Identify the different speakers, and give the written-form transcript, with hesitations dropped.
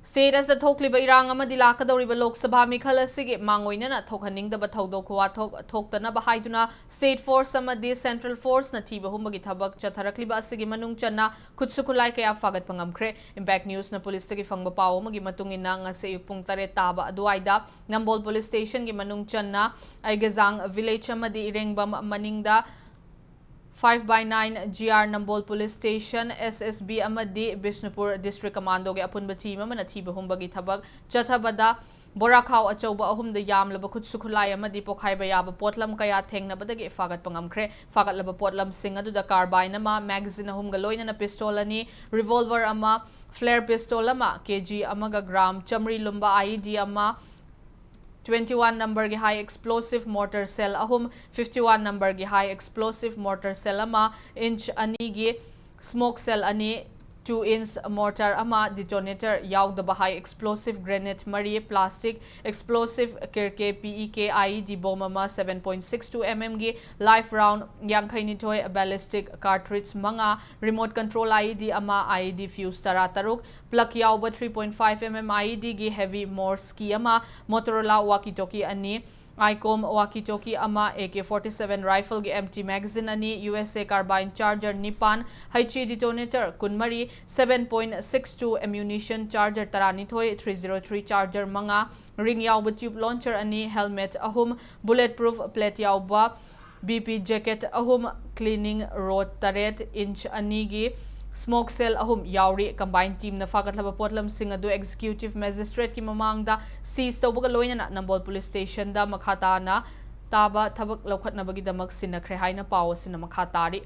Speaker 1: State as the Tokliba Irang Amadila Kadoriba Lok Sabha Mikala Sige Mangoina Tokaning the Batodo Kuatok Toktana Bahaituna State Force Amadi Central Force Natiba Humagitabak Chatarakliba Sige Manung Chana Kutsukulai Kaya Fagat Pangamkre Impact News na Police Tagi Fang Bapao Magimatungin nga sa Yukpung Taretaba Aduaida Nambol Police Station Gimanung Chana ay Gazang Village Amadi Irengbam Maningda 5/9 GR Nambol Police Station SSB Amadi Bishnupur District Commando ge apun bati mama nathiba humbagi thabak chathabada borakhaw achauba ahumda yamlaba khutsukhulai amadi pokhaiba yaba potlam kaya thengna badagi fagat pangamkhre fagat laba potlam sing adu da carbine ama magazine ahumga loina na pistol ani revolver ama flare pistol ama kg amaga gram chamri lumba IED ama 21 number ge high explosive mortar cell ahum 51 number ge high explosive mortar cell ama inch ani ge smoke cell ani 2-inch mortar ama detonator yaudaba high explosive grenade mari plastic explosive kirke PEK IED bomb ama 7.62 mm ge live round yangkhaini toy ballistic cartridge manga remote control IED ama IED fuse tarataruk plug yauba 3.5 mm IED ge heavy morse ki ama Motorola walkie talkie ani ICOM walkie-talkie ama AK-47 rifle ge empty magazine ani USA carbine charger nipan haichi detonator kunmari 7.62 ammunition charger tarani thoi 303 charger manga ring yauba tube launcher ani helmet ahum bulletproof plate yauba BP jacket ahum cleaning rod taret inch ani ge smoke cell ahum yauri combined team na fagat laba potlam singadu executive magistrate ki mamangda seize tawbaga loina na Nambol police station da makhata na taba thabak lokhat na bagi damak sinakre haina paw sina makhatari